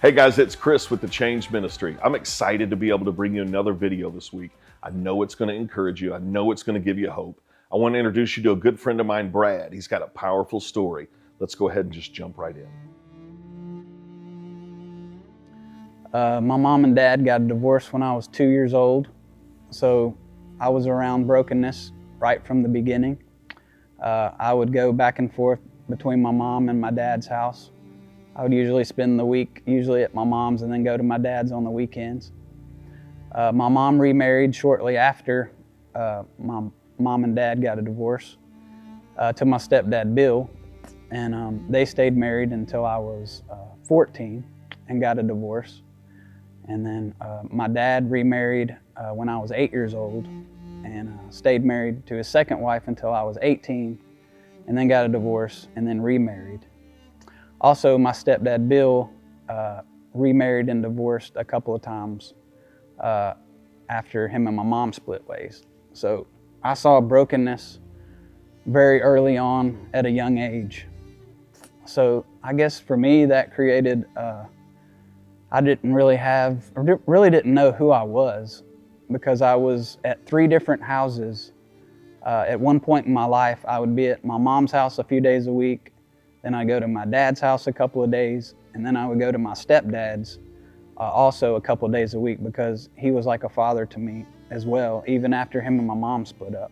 Hey guys, it's Chris with the Change Ministry. I'm excited to be able to bring you another video this week. I know it's going to encourage you. I know it's going to give you hope. I want to introduce you to a good friend of mine, Brad. He's got a powerful story. Let's go ahead and just jump right in. My mom and dad got a divorce when I was 2 years old, so I was around brokenness right from the beginning. I would go back and forth between my mom and my dad's house. I would usually spend the week at my mom's and then go to my dad's on the weekends. My mom remarried shortly after my mom and dad got a divorce to my stepdad, Bill, and they stayed married until I was 14 and got a divorce. And then my dad remarried when I was 8 years old and stayed married to his second wife until I was 18 and then got a divorce and then remarried. Also, my stepdad, Bill, remarried and divorced a couple of times after him and my mom split ways. So I saw brokenness very early on at a young age. So I guess for me that created, I really didn't know who I was because I was at 3 different houses. At one point in my life, I would be at my mom's house a few days a week. Then I'd go to my dad's house a couple of days, and then I would go to my stepdad's also a couple of days a week because he was like a father to me as well. Even after him and my mom split up,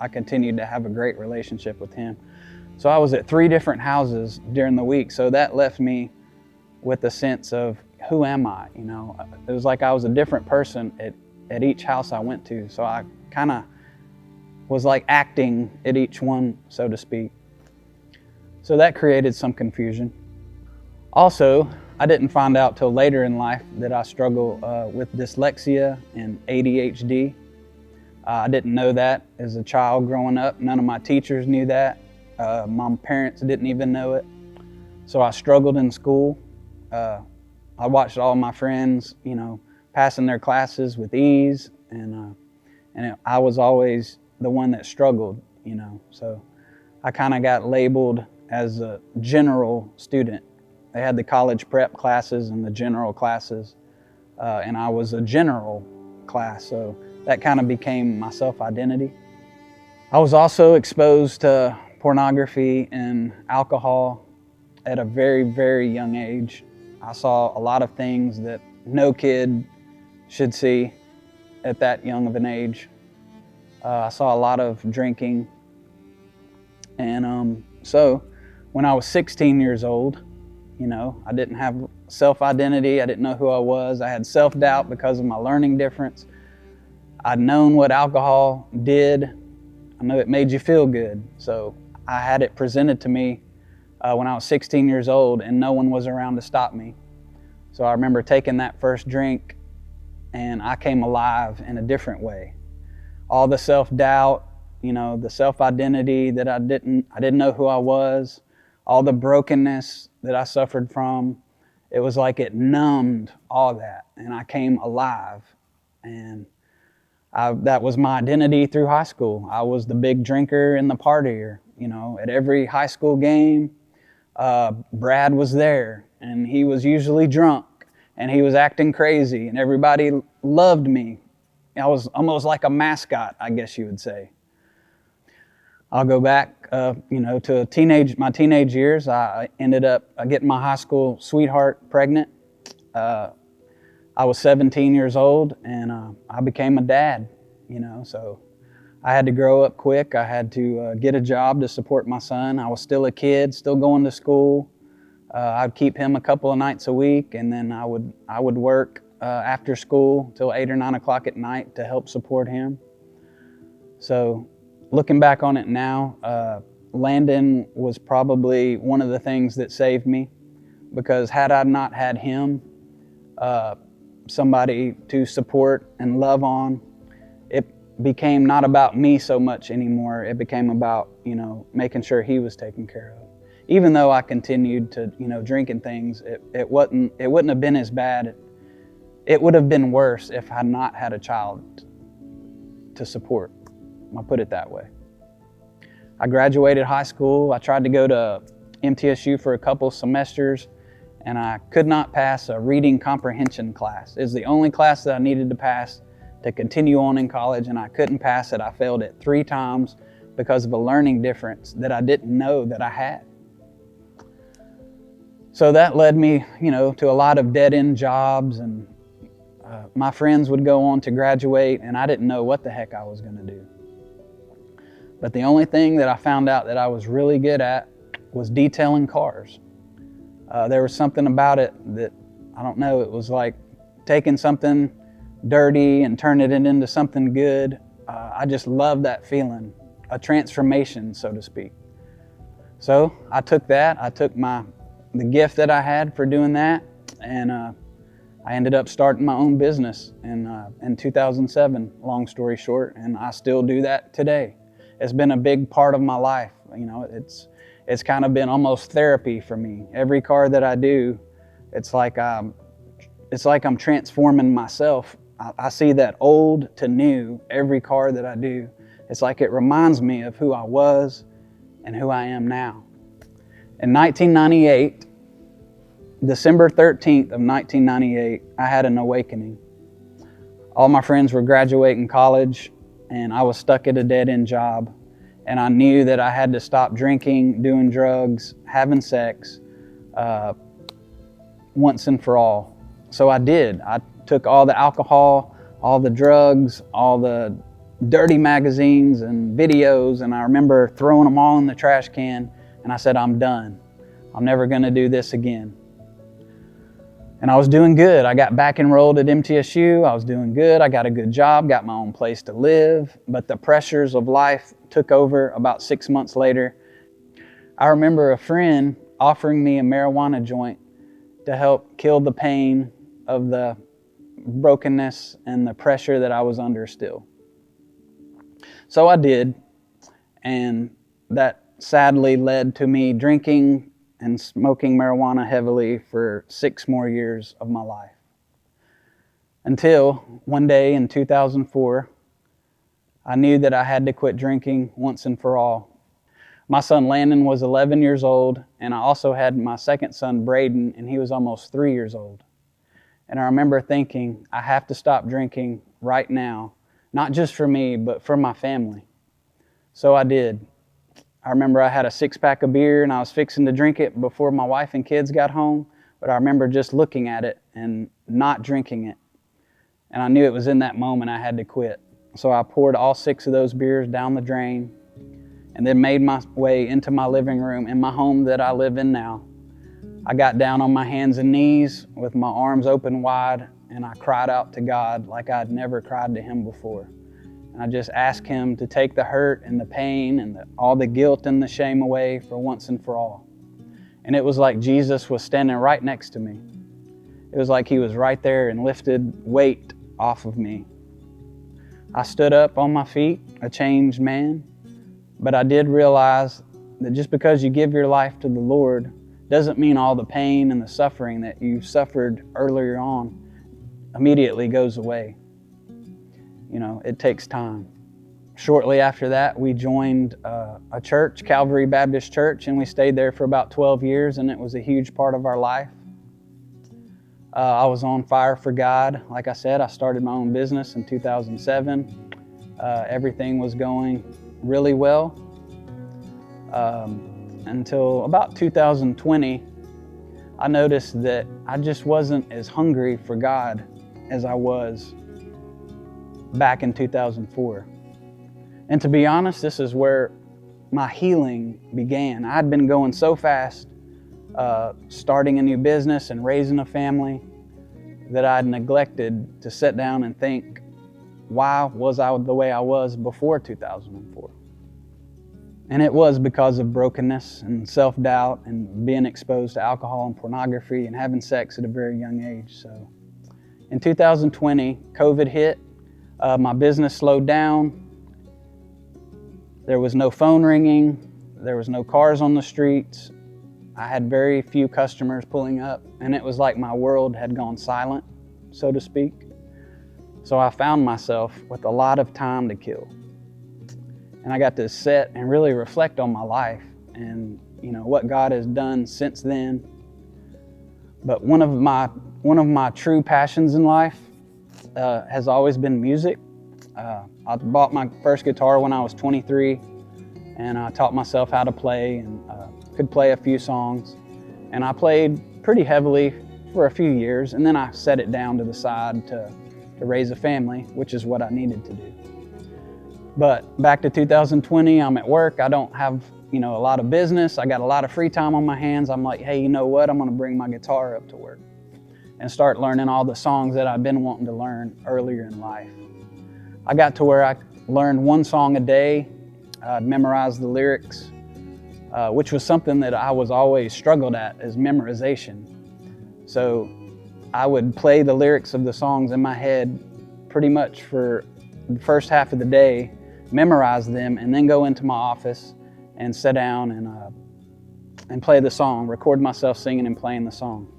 I continued to have a great relationship with him. So I was at 3 different houses during the week, so that left me with a sense of, who am I? You know, it was like I was a different person at each house I went to, so I kind of was like acting at each one, so to speak. So that created some confusion. Also, I didn't find out till later in life that I struggle with dyslexia and ADHD. I didn't know that as a child growing up. None of my teachers knew that. My parents didn't even know it. So I struggled in school. I watched all my friends, passing their classes with ease, and I was always the one that struggled, So I kind of got labeled as a general student. They had the college prep classes and the general classes, and I was a general class, so that kind of became my self-identity. I was also exposed to pornography and alcohol at a very, very young age. I saw a lot of things that no kid should see at that young of an age. I saw a lot of drinking, and so when I was 16 years old, I didn't have self-identity. I didn't know who I was. I had self-doubt because of my learning difference. I'd known what alcohol did. I know it made you feel good. So I had it presented to me when I was 16 years old, and no one was around to stop me. So I remember taking that first drink, and I came alive in a different way. All the self-doubt, the self-identity that I didn't know who I was, all the brokenness that I suffered from, it was like it numbed all that, and I came alive. And that was my identity through high school. I was the big drinker and the partier. At every high school game, Brad was there, and he was usually drunk, and he was acting crazy, and everybody loved me. I was almost like a mascot, I guess you would say. I'll go back, to my teenage years. I ended up getting my high school sweetheart pregnant. I was 17 years old, and I became a dad, so I had to grow up quick. I had to get a job to support my son. I was still a kid, still going to school. I'd keep him a couple of nights a week, and then I would work after school till 8 or 9 o'clock at night to help support him. So looking back on it now, Landon was probably one of the things that saved me, because had I not had him, somebody to support and love on, it became not about me so much anymore. It became about, making sure he was taken care of. Even though I continued to, drinking things, it wouldn't have been as bad. It would have been worse if I had not had a child to support. I'll put it that way. I graduated high school. I tried to go to MTSU for a couple semesters, and I could not pass a reading comprehension class. It was the only class that I needed to pass to continue on in college, and I couldn't pass it. I failed it 3 times because of a learning difference that I didn't know that I had. So that led me, to a lot of dead-end jobs, and my friends would go on to graduate, and I didn't know what the heck I was going to do. But the only thing that I found out that I was really good at was detailing cars. There was something about it that, I don't know, it was like taking something dirty and turning it into something good. I just loved that feeling, a transformation, so to speak. So I took that, I took the gift that I had for doing that, and I ended up starting my own business in 2007, long story short, and I still do that today. It's been a big part of my life. It's kind of been almost therapy for me. Every car that I do, it's like I'm transforming myself. I see that old to new every car that I do. It's like it reminds me of who I was and who I am now. In 1998, December 13th of 1998, I had an awakening. All my friends were graduating college, and I was stuck at a dead-end job. And I knew that I had to stop drinking, doing drugs, having sex, once and for all. So I did. I took all the alcohol, all the drugs, all the dirty magazines and videos, and I remember throwing them all in the trash can, and I said, I'm done. I'm never going to do this again. And I was doing good. I got back enrolled at MTSU. I was doing good. I got a good job, got my own place to live, but the pressures of life took over about 6 months later. I remember a friend offering me a marijuana joint to help kill the pain of the brokenness and the pressure that I was under still. So I did, and that sadly led to me drinking and smoking marijuana heavily for 6 more years of my life. Until one day in 2004, I knew that I had to quit drinking once and for all. My son Landon was 11 years old, and I also had my second son Braden, and he was almost 3 years old. And I remember thinking, I have to stop drinking right now, not just for me, but for my family. So I did. I remember I had a 6-pack of beer and I was fixing to drink it before my wife and kids got home, but I remember just looking at it and not drinking it. And I knew it was in that moment I had to quit. So I poured all 6 of those beers down the drain and then made my way into my living room in my home that I live in now. I got down on my hands and knees with my arms open wide, and I cried out to God like I'd never cried to Him before. And I just asked Him to take the hurt and the pain and all the guilt and the shame away for once and for all. And it was like Jesus was standing right next to me. It was like He was right there and lifted weight off of me. I stood up on my feet, a changed man, but I did realize that just because you give your life to the Lord doesn't mean all the pain and the suffering that you suffered earlier on immediately goes away. It takes time. Shortly after that, we joined a church, Calvary Baptist Church, and we stayed there for about 12 years, and it was a huge part of our life. I was on fire for God. Like I said, I started my own business in 2007. Everything was going really well until about 2020. I noticed that I just wasn't as hungry for God as I was back in 2004. And to be honest, this is where my healing began. I'd been going so fast, starting a new business and raising a family, that I'd neglected to sit down and think, why was I the way I was before 2004? And it was because of brokenness and self-doubt and being exposed to alcohol and pornography and having sex at a very young age. So in 2020, COVID hit. My business slowed down. There was no phone ringing. There was no cars on the streets. I had very few customers pulling up, and it was like my world had gone silent, so to speak. So I found myself with a lot of time to kill. And I got to sit and really reflect on my life and what God has done since then. But one of my true passions in life has always been music. I bought my first guitar when I was 23, and I taught myself how to play and could play a few songs. And I played pretty heavily for a few years, and then I set it down to the side to raise a family, which is what I needed to do. But back to 2020, I'm at work. I don't have a lot of business. I got a lot of free time on my hands. I'm like, hey, you know what? I'm gonna bring my guitar up to work and start learning all the songs that I've been wanting to learn earlier in life. I got to where I learned one song a day. I'd memorize the lyrics, which was something that I was always struggled at, is memorization. So I would play the lyrics of the songs in my head pretty much for the first half of the day, memorize them, and then go into my office and sit down and play the song, record myself singing and playing the song.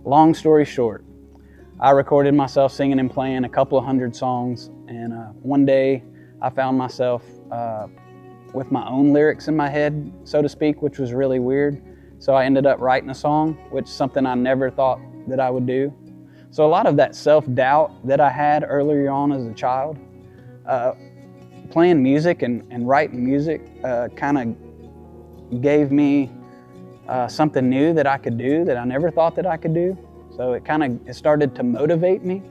Long story short, I recorded myself singing and playing a couple of hundred songs, and one day I found myself with my own lyrics in my head, so to speak, which was really weird. So I ended up writing a song, which is something I never thought that I would do. So a lot of that self-doubt that I had earlier on as a child, playing music and writing music kind of gave me something new that I could do that I never thought that I could do. So it started to motivate me.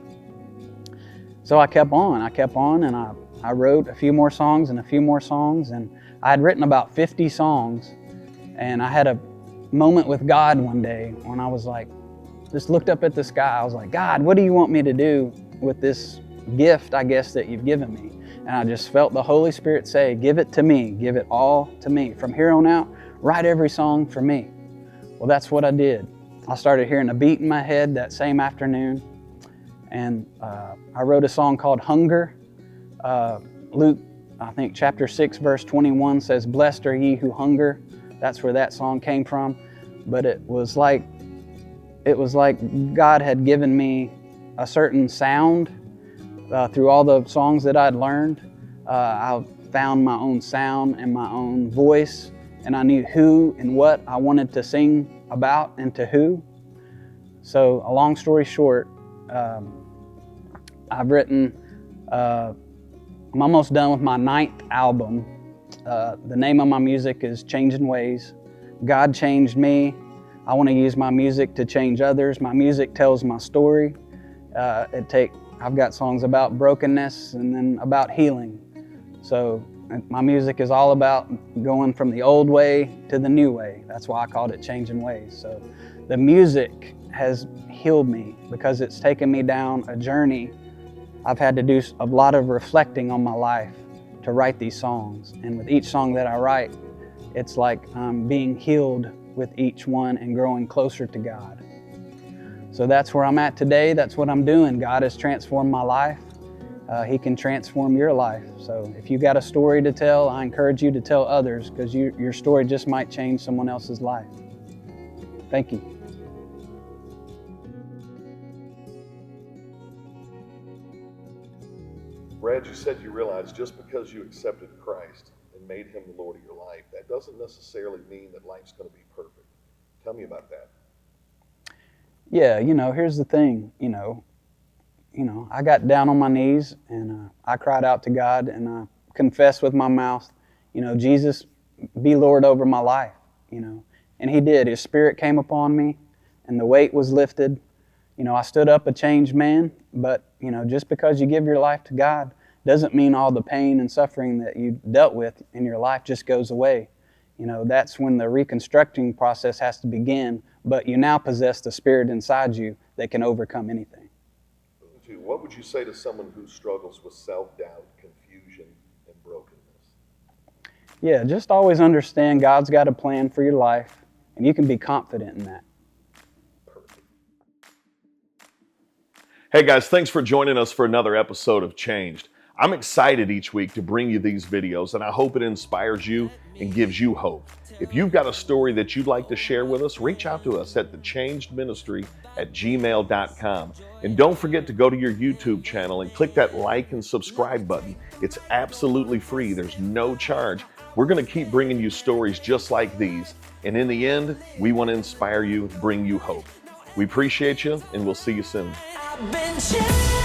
So I kept on, and I wrote a few more songs and a few more songs, and I had written about 50 songs. And I had a moment with God one day when I was like, just looked up at the sky. I was like, God, what do you want me to do with this gift, I guess, that you've given me? And I just felt the Holy Spirit say, give it to me, give it all to me. From here on out, write every song for me. Well, that's what I did. I started hearing a beat in my head that same afternoon, and I wrote a song called Hunger. Luke, I think chapter 6, verse 21 says, blessed are ye who hunger. That's where that song came from. But it was like God had given me a certain sound through all the songs that I'd learned. I found my own sound and my own voice, and I knew who and what I wanted to sing about and to who. So a long story short, I've written, I'm almost done with my 9th album. The name of my music is Changing Ways. God changed me. I want to use my music to change others. My music tells my story. I've got songs about brokenness and then about healing. So my music is all about going from the old way to the new way. That's why I called it Changing Ways. So the music has healed me because it's taken me down a journey. I've had to do a lot of reflecting on my life to write these songs. And with each song that I write, it's like I'm being healed with each one and growing closer to God. So that's where I'm at today. That's what I'm doing. God has transformed my life. He can transform your life. So if you've got a story to tell, I encourage you to tell others, because your story just might change someone else's life. Thank you. Brad, you said you realized just because you accepted Christ and made him the Lord of your life, that doesn't necessarily mean that life's going to be perfect. Tell me about that. Yeah, here's the thing, I got down on my knees and I cried out to God and I confessed with my mouth, Jesus, be Lord over my life, and he did. His Spirit came upon me and the weight was lifted. I stood up a changed man, but, just because you give your life to God doesn't mean all the pain and suffering that you dealt with in your life just goes away. That's when the reconstructing process has to begin, but you now possess the Spirit inside you that can overcome anything. What would you say to someone who struggles with self-doubt, confusion, and brokenness? Yeah, just always understand God's got a plan for your life, and you can be confident in that. Perfect. Hey guys, thanks for joining us for another episode of Changed. I'm excited each week to bring you these videos, and I hope it inspires you and gives you hope. If you've got a story that you'd like to share with us, reach out to us at thechangedministry@gmail.com. And don't forget to go to your YouTube channel and click that like and subscribe button. It's absolutely free. There's no charge. We're going to keep bringing you stories just like these. And in the end, we want to inspire you, bring you hope. We appreciate you, and we'll see you soon. I've been changed.